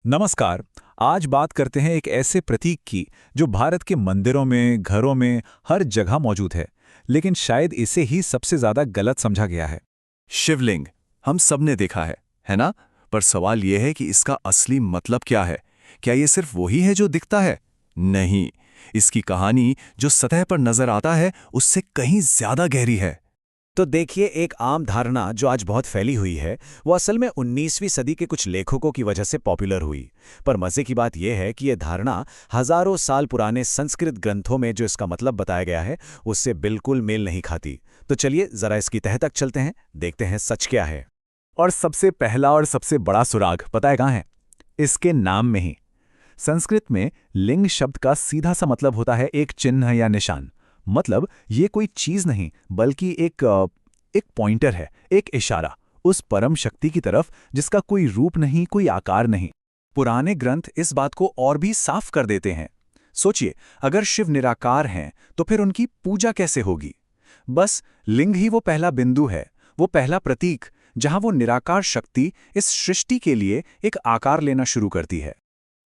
नमस्कार। आज बात करते हैं एक ऐसे प्रतीक की जो भारत के मंदिरों में, घरों में, हर जगह मौजूद है, लेकिन शायद इसे ही सबसे ज्यादा गलत समझा गया है। शिवलिंग हम सब ने देखा है ना? पर सवाल यह है कि इसका असली मतलब क्या है? क्या ये सिर्फ वही है जो दिखता है? नहीं, इसकी कहानी जो सतह पर नजर आता है उससे कहीं ज्यादा गहरी है। तो देखिए, एक आम धारणा जो आज बहुत फैली हुई है वो असल में 19वीं सदी के कुछ लेखकों की वजह से पॉपुलर हुई। पर मजे की बात यह है कि यह धारणा हजारों साल पुराने संस्कृत ग्रंथों में जो इसका मतलब बताया गया है उससे बिल्कुल मेल नहीं खाती। तो चलिए जरा इसकी तह तक चलते हैं, देखते हैं सच क्या है। और सबसे पहला और सबसे बड़ा सुराग पता है कहाँ है? इसके नाम में ही। संस्कृत में लिंग शब्द का सीधा सा मतलब होता है एक चिन्ह या निशान। मतलब ये कोई चीज नहीं बल्कि एक पॉइंटर है, एक इशारा उस परम शक्ति की तरफ जिसका कोई रूप नहीं, कोई आकार नहीं। पुराने ग्रंथ इस बात को और भी साफ कर देते हैं। सोचिए, अगर शिव निराकार हैं तो फिर उनकी पूजा कैसे होगी? बस लिंग ही वो पहला बिंदु है, वो पहला प्रतीक जहां वो निराकार शक्ति इस सृष्टि के लिए एक आकार लेना शुरू करती है।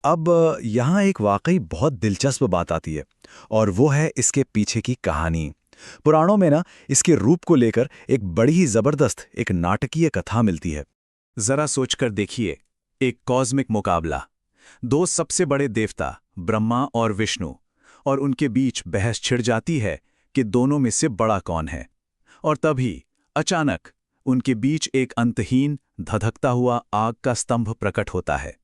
अब यहाँ एक वाकई बहुत दिलचस्प बात आती है, और वो है इसके पीछे की कहानी। पुराणों में ना इसके रूप को लेकर एक बड़ी ही जबरदस्त एक नाटकीय कथा मिलती है। जरा सोचकर देखिए, एक कॉस्मिक मुकाबला, दो सबसे बड़े देवता ब्रह्मा और विष्णु, और उनके बीच बहस छिड़ जाती है कि दोनों में से बड़ा कौन है। और तभी अचानक उनके बीच एक अंतहीन धधकता हुआ आग का स्तंभ प्रकट होता है।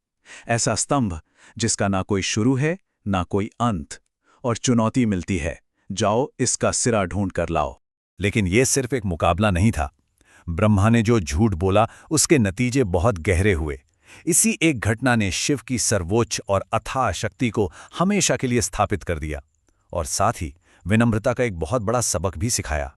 ऐसा स्तंभ जिसका ना कोई शुरू है ना कोई अंत, और चुनौती मिलती है, जाओ इसका सिरा ढूंढ कर लाओ। लेकिन यह सिर्फ एक मुकाबला नहीं था। ब्रह्मा ने जो झूठ बोला उसके नतीजे बहुत गहरे हुए। इसी एक घटना ने शिव की सर्वोच्च और अथाह शक्ति को हमेशा के लिए स्थापित कर दिया, और साथ ही विनम्रता का एक बहुत बड़ा सबक भी सिखाया।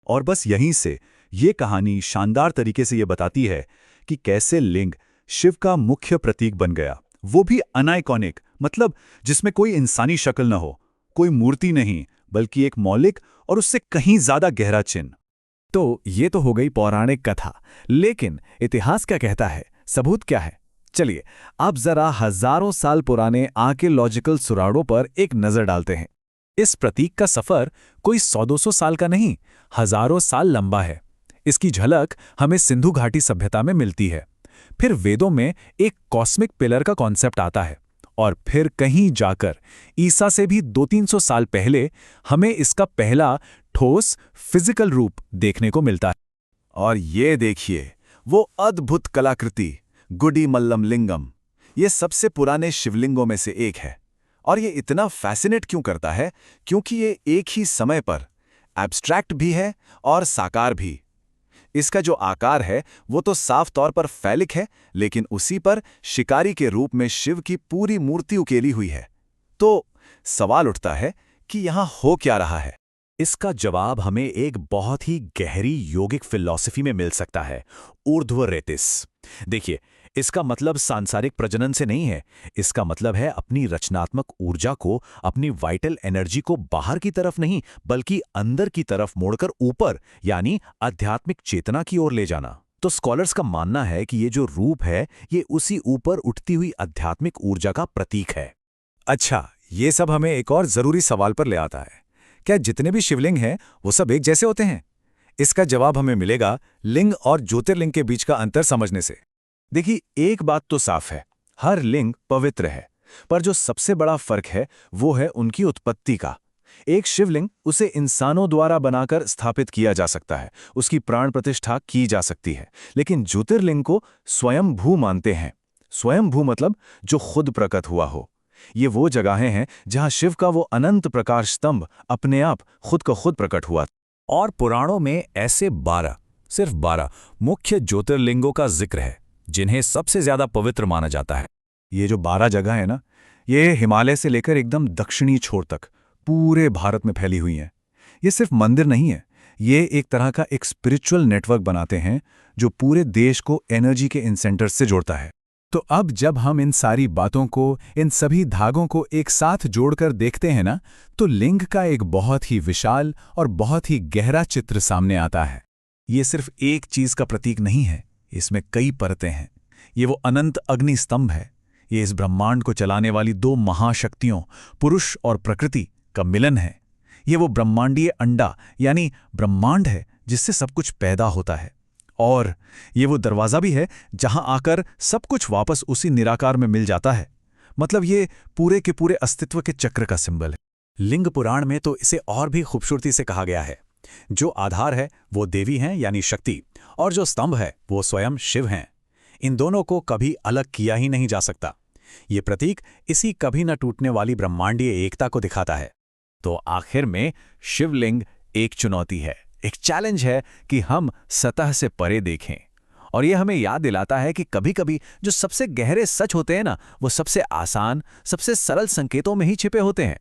और बस यहीं से ये कहानी शानदार तरीके से ये बताती है कि कैसे लिंग शिव का मुख्य प्रतीक बन गया, वो भी अनाइकॉनिक, मतलब जिसमें कोई इंसानी शक्ल न हो, कोई मूर्ति नहीं, बल्कि एक मौलिक और उससे कहीं ज्यादा गहरा चिन्ह। तो ये तो हो गई पौराणिक कथा, लेकिन इतिहास क्या कहता है, सबूत क्या है? चलिए अब जरा हजारों साल पुराने आर्कियोलॉजिकल सुराड़ों पर एक नजर डालते हैं। इस प्रतीक का सफर कोई 100-200 साल का नहीं, हजारों साल लंबा है। इसकी झलक हमें सिंधु घाटी सभ्यता में मिलती है। फिर वेदों में एक कॉस्मिक पिलर का कॉन्सेप्ट आता है, और फिर कहीं जाकर ईसा से भी 200-300 साल पहले हमें इसका पहला ठोस फिजिकल रूप देखने को मिलता है। और ये देखिए, वो अद्भुत कलाकृति गुडी मल्लम लिंगम, ये सबसे पुराने शिवलिंगों में से एक है। और ये इतना फैसिनेट क्यों करता है? क्योंकि ये एक ही समय पर एब्स्ट्रैक्ट भी है और साकार भी। इसका जो आकार है वो तो साफ तौर पर फैलिक है, लेकिन उसी पर शिकारी के रूप में शिव की पूरी मूर्ति उकेली हुई है। तो सवाल उठता है कि यहाँ हो क्या रहा है? इसका जवाब हमें एक बहुत ही गहरी योगिक फिलॉसफी में मिल सकता है, ऊर्ध्व रेतिस। देखिए, इसका मतलब सांसारिक प्रजनन से नहीं है। इसका मतलब है अपनी रचनात्मक ऊर्जा को, अपनी वाइटल एनर्जी को बाहर की तरफ नहीं बल्कि अंदर की तरफ मोड़कर ऊपर, यानी आध्यात्मिक चेतना की ओर ले जाना। तो स्कॉलर्स का मानना है कि ये जो रूप है ये उसी ऊपर उठती हुई आध्यात्मिक ऊर्जा का प्रतीक है। अच्छा, ये सब हमें एक और जरूरी सवाल पर ले आता है। क्या जितने भी शिवलिंग हैं वो सब एक जैसे होते हैं? इसका जवाब हमें मिलेगा लिंग और ज्योतिर्लिंग के बीच का अंतर समझने से। देखिए, एक बात तो साफ है, हर लिंग पवित्र है, पर जो सबसे बड़ा फर्क है वो है उनकी उत्पत्ति का। एक शिवलिंग उसे इंसानों द्वारा बनाकर स्थापित किया जा सकता है, उसकी प्राण प्रतिष्ठा की जा सकती है, लेकिन ज्योतिर्लिंग को स्वयंभू मानते हैं। स्वयंभू मतलब जो खुद प्रकट हुआ हो। ये वो जगहें हैं जहां शिव का वो अनंत प्रकाश स्तंभ अपने आप खुद को खुद प्रकट हुआ। और पुराणों में ऐसे 12, सिर्फ 12 मुख्य ज्योतिर्लिंगों का जिक्र है जिन्हें सबसे ज्यादा पवित्र माना जाता है। ये जो 12 जगह है ना, ये हिमालय से लेकर एकदम दक्षिणी छोर तक पूरे भारत में फैली हुई हैं। ये सिर्फ मंदिर नहीं है, ये एक तरह का एक स्पिरिचुअल नेटवर्क बनाते हैं जो पूरे देश को एनर्जी के इन सेंटर्स से जोड़ता है। तो अब जब हम इन सारी बातों को, इन सभी धागों को एक साथ जोड़कर देखते हैं ना, तो लिंग का एक बहुत ही विशाल और बहुत ही गहरा चित्र सामने आता है। ये सिर्फ एक चीज का प्रतीक नहीं है, इसमें कई परतें हैं। ये वो अनंत अग्नि स्तंभ है, ये इस ब्रह्मांड को चलाने वाली दो महाशक्तियों, पुरुष और प्रकृति, का मिलन है। ये वो ब्रह्मांडीय अंडा यानी ब्रह्मांड है जिससे सब कुछ पैदा होता है, और ये वो दरवाज़ा भी है जहां आकर सब कुछ वापस उसी निराकार में मिल जाता है। मतलब ये पूरे के पूरे अस्तित्व के चक्र का सिंबल है। लिंग पुराण में तो इसे और भी खूबसूरती से कहा गया है। जो आधार है वो देवी हैं यानी शक्ति, और जो स्तंभ है वो स्वयं शिव हैं। इन दोनों को कभी अलग किया ही नहीं जा सकता। ये प्रतीक इसी कभी न टूटने वाली ब्रह्मांडीय एकता को दिखाता है। तो आखिर में शिवलिंग एक चुनौती है, एक चैलेंज है कि हम सतह से परे देखें, और ये हमें याद दिलाता है कि कभी-कभी जो सबसे गहरे सच होते हैं ना, वो सबसे आसान, सबसे सरल संकेतों में ही छिपे होते हैं।